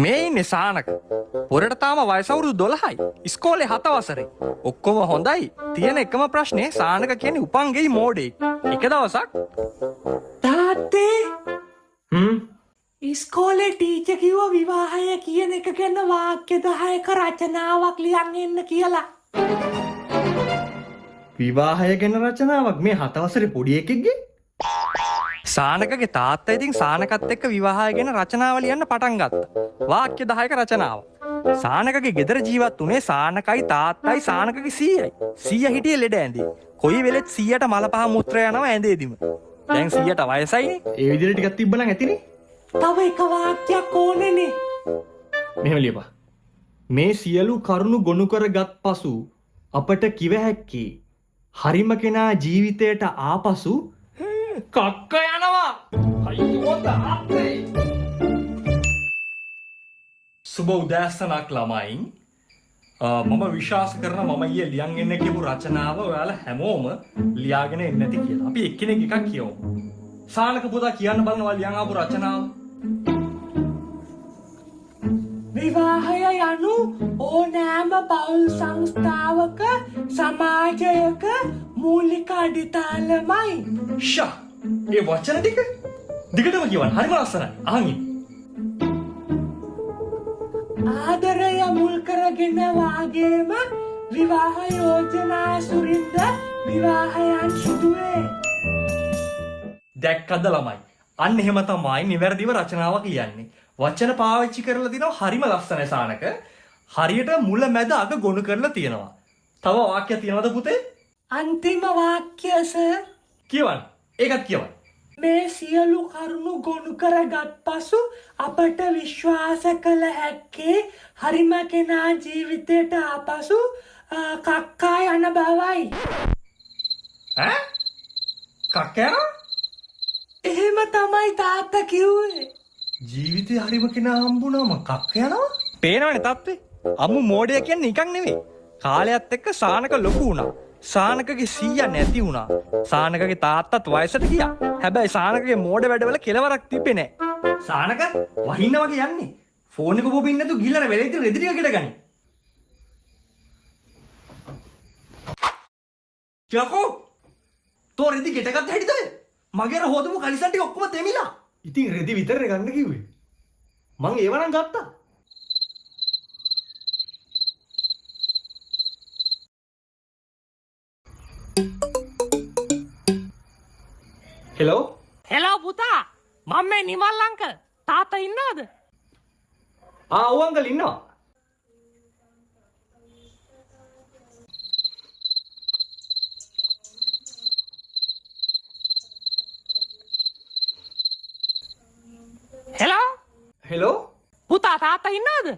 මේ ඉන්නේ සානක. පොරට තාම වයස අවුරුදු 12යි. ඉස්කෝලේ 7 වසරේ. ඔක්කොම හොඳයි. තියෙන එකම ප්‍රශ්නේ සානක කියන්නේ උපන්ගෙයි මෝඩෙක්. එක දවසක් තාත්තේ ඉස්කෝලේ ටීචර් කිව්වා විවාහය කියන එක ගැන වාක්‍ය 10ක රචනාවක් ලියන්න එන්න කියලා. විවාහය ගැන රචනාවක් මේ 7 වසරේ පොඩි එකෙක්ගේ? සානකගේ තාත්තා ඉතින් සානකත් එක්ක විවාහය ගැන රචනාව ලියන්න පටන් ගත්තා. වාක්‍ය 10ක රචනාව. සානකගේ ගෙදර ජීවත් උනේ සානකයි තාත්තයි සානකගේ සීයයි. සීයා හිටියේ ලෙඩ ඇඳේ. කොයි වෙලෙත් සීයට මල පහ මුත්‍ර යනවා ඇඳේදිම. දැන් සීයට වයසයිනේ. ඒ විදිහට ටිකක් තිබ්බනම් ඇතිනේ. තව එක වාක්‍යයක් ඕනේනේ. මෙහෙම ලියපන්. මේ සියලු කරුණු ගොනු කරගත් පසු අපට කිව හැක්කේ හරිම කෙනා ජීවිතයට ආපසු කක්ක යනවා. අයියෝ තාත්තේ. සුබ උදෑසනක් ළමයින්. මම විශ්වාස කරනවා මම ඊයේ ලියන් එන්න කියපු රචනාව ඔයාලා හැමෝම ලියාගෙන එන්න ඇති කියලා. අපි එක්කෙනෙක් එකක් කියවමු. සානක පුතා කියන්න බලනවා ලියන් ආපු රචනාව. විවාහය යනු ඕනෑම පවුල් සංස්ථාවක සමාජයක මූලික අඩිතාලමයි. ෂා ඒ වචන ටික දිගටම කියවන්න. හරිම ලස්සනයි. අහන් ඉන්න. ආදරය මුල් කරගෙන වාගේම විවාහ යෝජනා සුරින්ද විවාහයන් සිදුවේ. දැක්කද ළමයි? අන්න එහෙම තමයි නිවැරදිව රචනාවක් ලියන්නේ. වචන පාවිච්චි කරලා තිනවා හරිම ලස්සනයි සානක. හරියට මුල මැද අග ගොනු කරලා තියෙනවා. තව වාක්‍ය තියෙනවද පුතේ? අන්තිම වාක්‍ය සර්. කියවන්න. ඒකත් කියවන්න. මේ සියලු කරුණු ගොනු කරගත් පසු අපට විශ්වාස කළ හැක්කේ හරිම කෙනා ජීවිතයට ආපසු කක්කා යන බවයි. ඈ? කක්ක යනවා? එහෙම තමයි තාත්තා කිව්වේ. ජීවිතේ හරිම කෙනා හම්බුනම කක්ක යනවා? පේනවනේ තාත්තේ. අමු මෝඩය කියන්නේ නිකන් නෙවෙයි. කාලයත් එක්ක සානක ලොකු වුණා. සානකගේ සීයා නැති වුණා. සානකගේ තාත්තත් වයසට ගියා. හැබැයි සානකගේ මෝඩ වැඩවල කෙලවරක් තිබ්බේ නැහැ. සානක වහින්න වගේ යන්නේ. ෆෝන් එක බොබින් නැතු ගිහලා වෙලෙත් රෙදි ටික ගෙට ගනි. යකෝ තෝ රෙදි ගෙට ගත්ත හැටිද? මගේ අර හොදපු කලිසම් ටික ඔක්කොම තෙමිලා. ඉතින් රෙදි විතරනේ ගන්න කිව්වේ. මං ඒව නම් ගත්තා. හෙලෝ හෙලෝ පුතා මම මේ නිමල් අංකල් තාත්තා ඉන්නවද? ඔව් අංකල් ඉන්නවා. හෙලෝ හෙලෝ පුතා තාත්තා ඉන්නවද?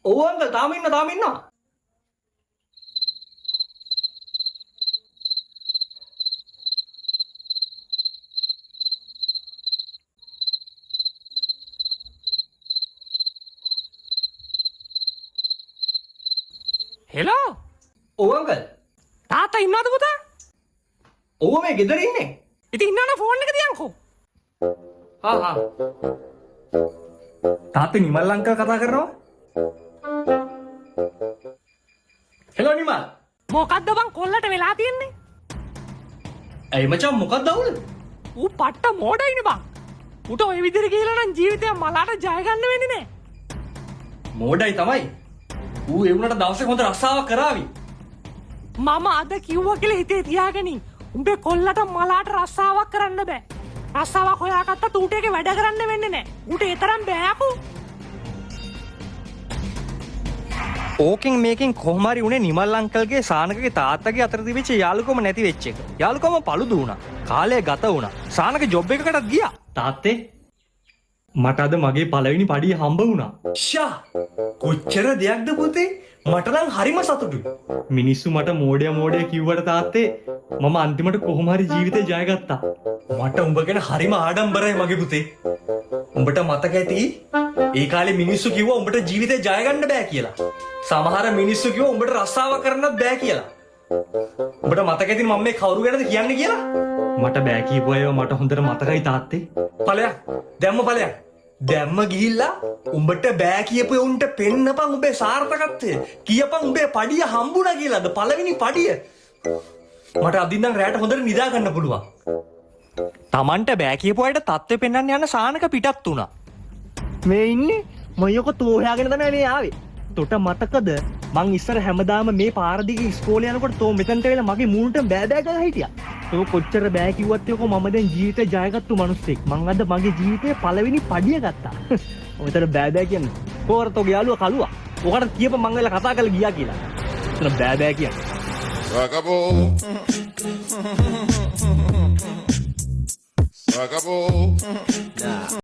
ඔව් අංකල් තාම ඉන්නවා. හෙලෝ ඔව් අංකල්. තාත්තා ඉන්නවද පුතා? ඔව් මේ ගෙදර ඉන්නේ. ඉතින් ඉන්නවනේ ෆෝන් එක තියන්කෝ. හා තාත්තේ නිමල් අංකල් කතා කරනවා. හෙලෝ නිමල්. මොකද්ද බං කොල්ලට වෙලා තියෙන්නේ? ඇයි මචං මොකක්ද අවුල? ඌ පට්ට මෝඩයිනේ බං. ඌට ওই විදිහට කියලා නම් ජීවිතය මලාට ජය ගන්න වෙන්නේ නැහැ. මෝඩයි තමයි. ඌ ඒ වුණාට දවසක හොඳ රස්සාවක් කරાવી. මම අද කිව්වා කියලා හිතේ තියාගනින්. උඹේ කොල්ලට මලාට රස්සාවක් කරන්න බෑ. රස්සාවක් හොයාගත්තත් ඌට ඒකේ වැඩ කරන්න වෙන්නේ නැහැ. ඌට ඒ තරම් බෑකෝ. ඕකෙන් මේකෙන් කොහොම හරි උනේ නිමල් අංකල්ගේ සානකගේ තාත්තගේ අතර තිබිච්ච යාළුකම නැති වෙච්ච එක. යාළුකම paludu වුණා. කාලය ගත වුණා. සානක ජොබ් එකකටත් ගියා. තාත්තේ මට අද මගේ පළවෙනි පඩිය හම්බ වුණා. ෂා කොච්චර දෙයක්ද පුතේ? මට නම් හරිම සතුටුයි. මිනිස්සු මට මෝඩය කිව්වට තාත්තේ මම අන්තිමට කොහොම හරි ජීවිතේ ජය ගත්තා. මට උඹ ගැන හරිම ආඩම්බරයි මගේ පුතේ. උඹට මතක ඇති ඒ කාලේ මිනිස්සු කිව්වා උඹට ජීවිතේ ජය ගන්න බෑ කියලා. සමහර මිනිස්සු කිව්වා උඹට රස්සාවක් කරන්නත් බෑ කියලා. උඹට මතක ඇතිනේ මම මේ කවුරු ගැනද කියන්නේ කියලා? මට බෑ කියපු අයව මට හොඳට මතකයි තාත්තේ. ඵලයක් දැම්ම ඵලයක් දැම්ම ගිහිල්ලා උඹට බෑ කියපු උන්ට පෙන්නපන් උඹේ සාර්ථකත්වය. කියපන් උඹේ පඩිය හම්බුණා කියලාද පළවෙනි පඩිය. මට අදින්නම් රැට හොඳට නිදා ගන්න පුළුවන්. Tamanට බෑ කියපු අයට තත්ත්වෙ පෙන්වන්න යන සානක පිටත් වුණා. මේ ඉන්නේ මයක තෝහාගෙන තමයි මේ ආවේ. තොට මතකද මං ඉස්සර හැමදාම මේ පාර දිගේ ඉස්කෝලේ යනකොට තෝ මෙතනට වෙලා මගේ මූණට බෑ බෑ ගහලා හිටියා. තෝ කොච්චර බෑ කිව්වත් ඒකෝ මම දැන් ජීවිතේ ජයගත්තු මිනිස්සෙක්. මං අද මගේ ජීවිතේ පළවෙනි පඩිය ගත්තා. ඔතන බෑ බෑ කියන්නේ. කොහොර තෝගේ යාළුවා කලුවා. ඔකට කියපන් මං වෙලා කතා කරලා ගියා කියලා. එතන බෑ බෑ කියන්නේ. Acabou.